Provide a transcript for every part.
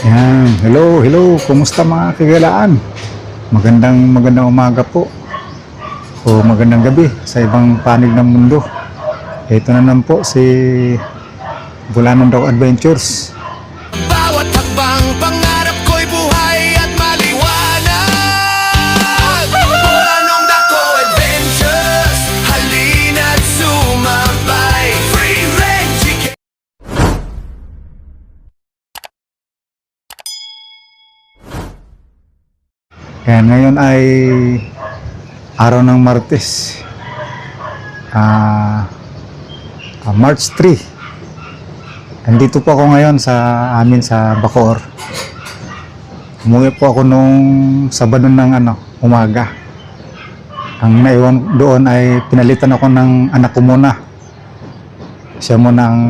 Yan. Hello, hello. Kumusta mga kagalaan? Magandang umaga po. O magandang gabi sa ibang panig ng mundo. Ito na naman po si Bulanon Daw Adventures. Bawat hakbang pangarap ko'y buhay at maliwanag. Bulanong Dako Adventures, halina't sumabay. Free range chicken. Yan, ngayon ay araw ng Martes. March 3. Andito po ako ngayon sa amin sa Bacoor. Umuwi po ako nung Sabado ng umaga. Ang naiwan doon ay pinalitan ako ng anak ko muna. Siya muna ang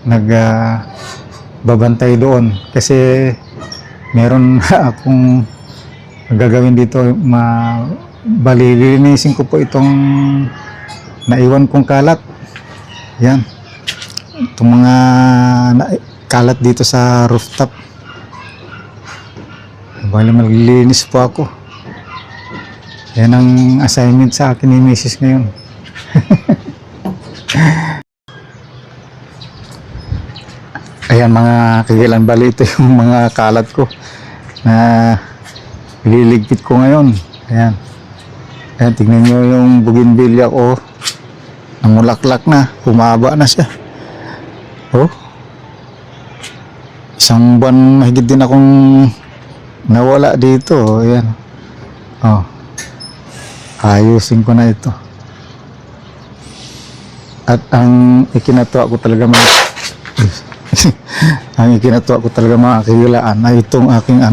nagbabantay doon kasi meron akong gagawin dito. Balilinisin ko po itong naiwan kong kalat. Yan. Itong mga kalat dito sa rooftop. Bali maglilinis po ako. Yan ang assignment sa akin ni Mrs. ngayon. Ayan mga kagilan, bali ito yung mga kalat ko na liligpit ko ngayon. Ayan. Ayan, tignan nyo yung bougainvillea ko. Namulaklak na, humaba na siya. Oh, isang buwan mahigit din akong nawala dito. Ayan. Oh, ayusin ko na ito. At ang ikinatuwa ko talaga mga ang ikinatuwa ko talaga mga kagilaan ay itong aking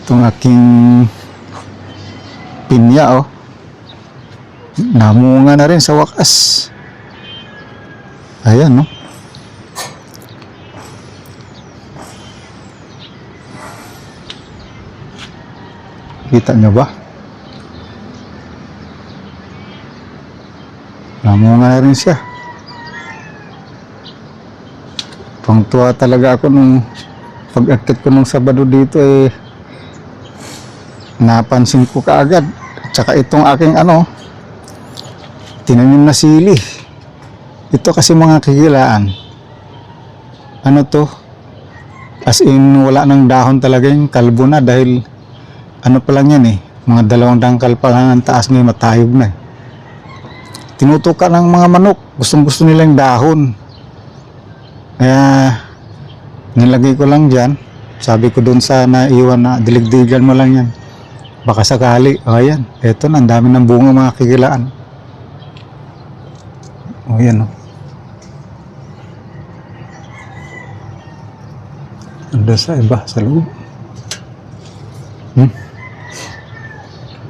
itong aking pinya. Namunga na rin sa wakas. Ayan, no? Kita nyo ba? Namunga na rin siya. Tuwang-tuwa talaga ako nung pag-akit ko nung Sabado dito napansin ko kaagad. Tsaka itong aking tinanim na sili. Ito kasi mga kagilaan. To? As in wala nang dahon talaga, yung kalbo na dahil pa lang yan mga 2 dangkal pa lang ang taas, ngayon matayog na. Tinutukan ng mga manok. Gustong-gusto nilang dahon. Kaya nilagay ko lang dyan. Sabi ko dun sa naiwan na diligdigan mo lang yan. Baka sakali. Ayan. Eto na. Ang dami ng bunga mga kagilaan. Ayan. Ando sa iba. Sa loob.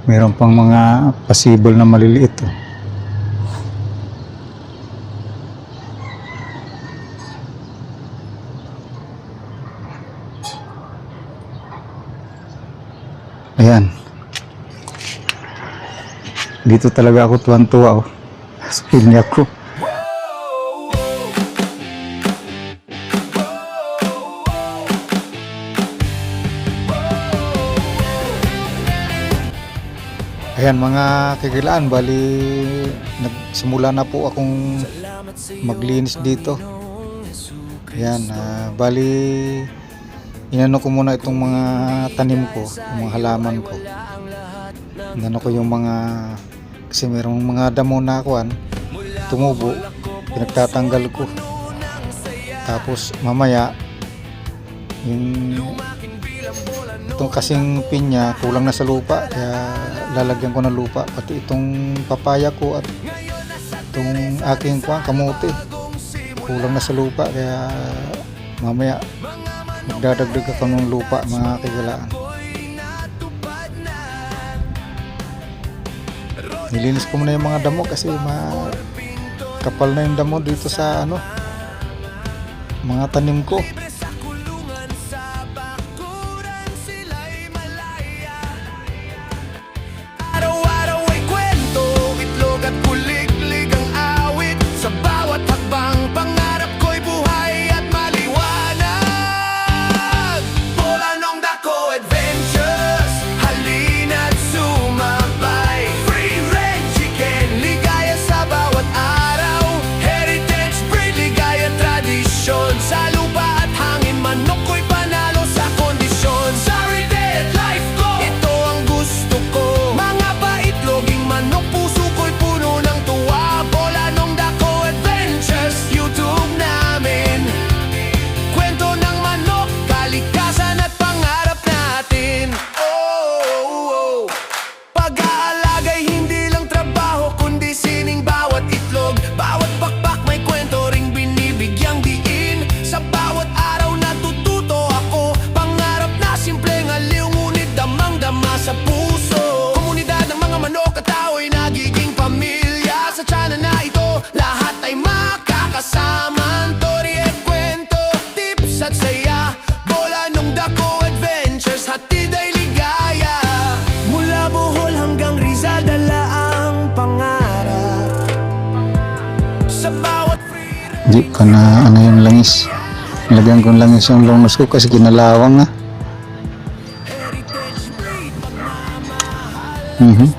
Meron pang mga pasibol na maliliit. Ayan. Dito talaga ako tuwan-tuwa. Sa pinya ko. Ayan mga kagilaan, bali nagsimula na po akong maglinis dito. Ayan, bali inano ko muna itong mga tanim ko, yung mga halaman ko. Inano ko yung mga, kasi mayroong mga damo na tumubo, pinagtatanggal ko. Tapos mamaya itong kasing pinya kulang na sa lupa, kaya lalagyan ko ng lupa. Pati itong papaya ko at itong aking kamote kulang na sa lupa, kaya mamaya magdadagdag ako ng lupa mga kagilaan. Nilinis ko muna yung mga damo kasi kapal na yung damo dito sa mga tanim ko. Araw-araw ay kwento, itlog at kuliklig ang awit. Sa bawat hakbang pangarap ko'y buhay at maliwanag. Hindi pa na ano yung langis. Lagyan ko ng langis yung long nose ko kasi kinalawang na. Mhm.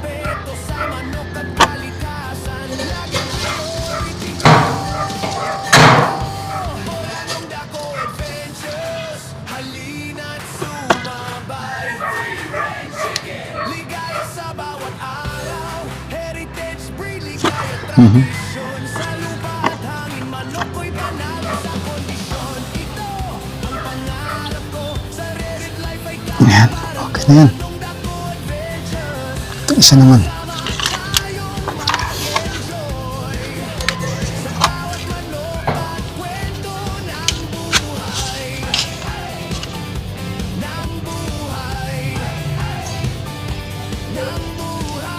Halina't sumabay. Ligaya sa bawat araw. Heritage breed, ligaya tradisyon. Sa lupa at hangin, manok ko'y panalo sa kondisyon. Ito ang pangarap ko. Sa Reddit life ay Yan, okay na yan. kapanong dako adventures. Ito isa naman. Tayong mag-enjoy. Sa bawat manok at kwento ng buhay. Ng buhay. Ng buhay.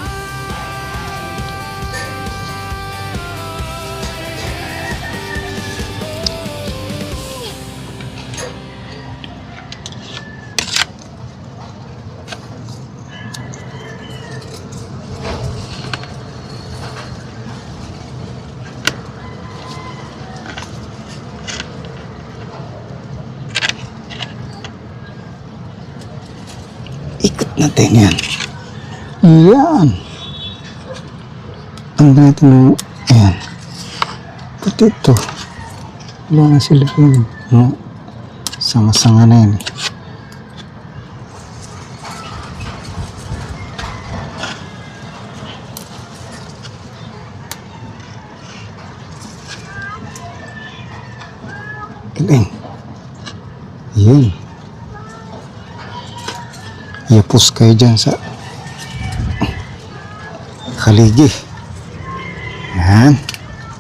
Ikot natin yan. Yan. Ang natin ng, ayan. Pati ito. Wala na sila yun. No? Sanga-sanga na yan. Galing. Yan. Yapos kayo dyan sa haligi. Yan.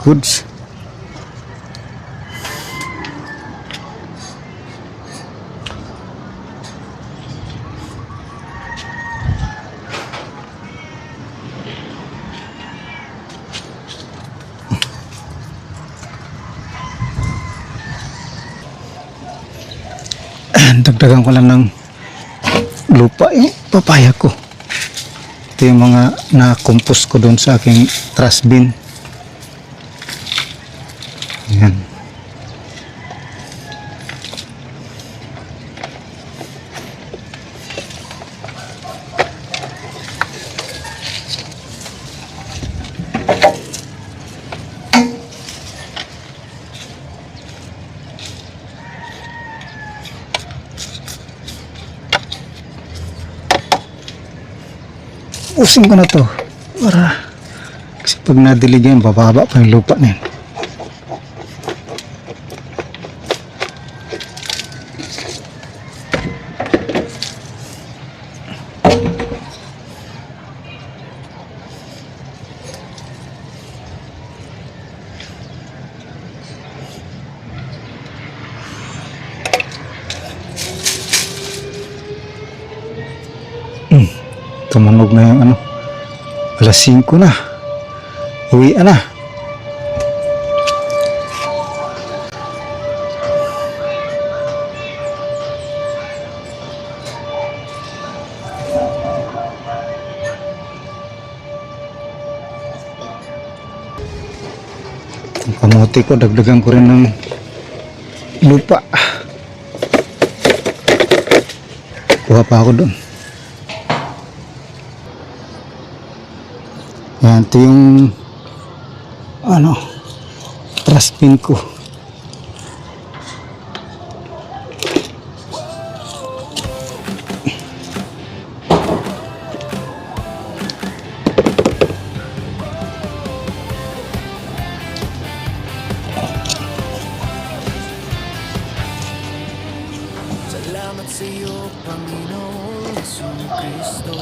Goods. Dagdagan ko lang ng lupa yung papaya ko. Ito yung mga na-compose ko doon sa aking trash bin. Yan. Using ko na to para kasi pag nadilig yan bababa pa yung lupa na yan. Tumunog na yung ano, alas 5 na, uwi na. Ang kamote ko, dagdagan ko rin ng lupa. Kuha pa ako doon. Yan, ito yung ano, trash bin ko. Salamat sa iyo, Panginoon Jesucristo.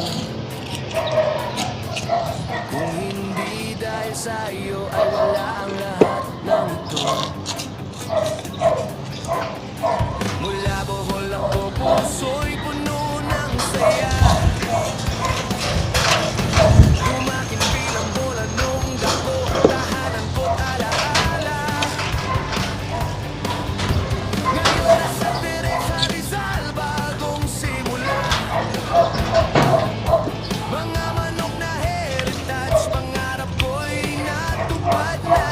Kung hindi dahil sa iyo ay wala ang lahat ng ito. Mula buhol ako, puso'y puno ng saya. Tumakin bilang bola nung dako ang tahanan ko't alaala. Ngayon nasa Teresa Rizal, bagong simula. Mga manok na heritage, pangarap ko'y natupad na.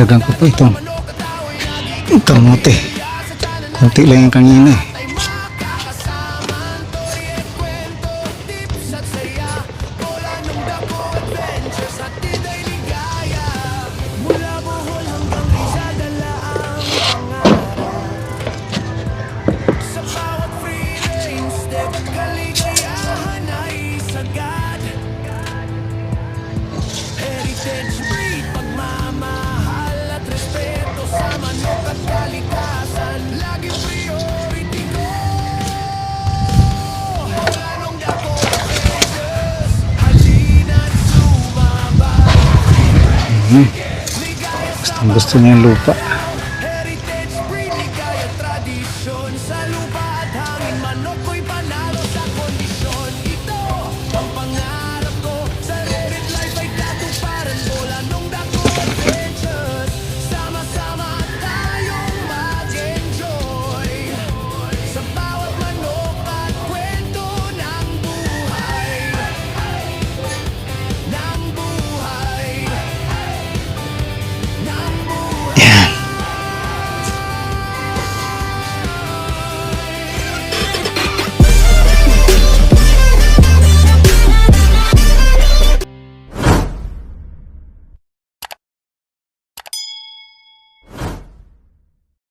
Dadagdagan ko pa itong kamote. Kunti lang yung kanina eh. Heritage breed, pagmamahal at respeto sa manok at kalikasan, laging priority ko. Wala nung dako pages, halina't sumabay. Gusto niya yung lupa.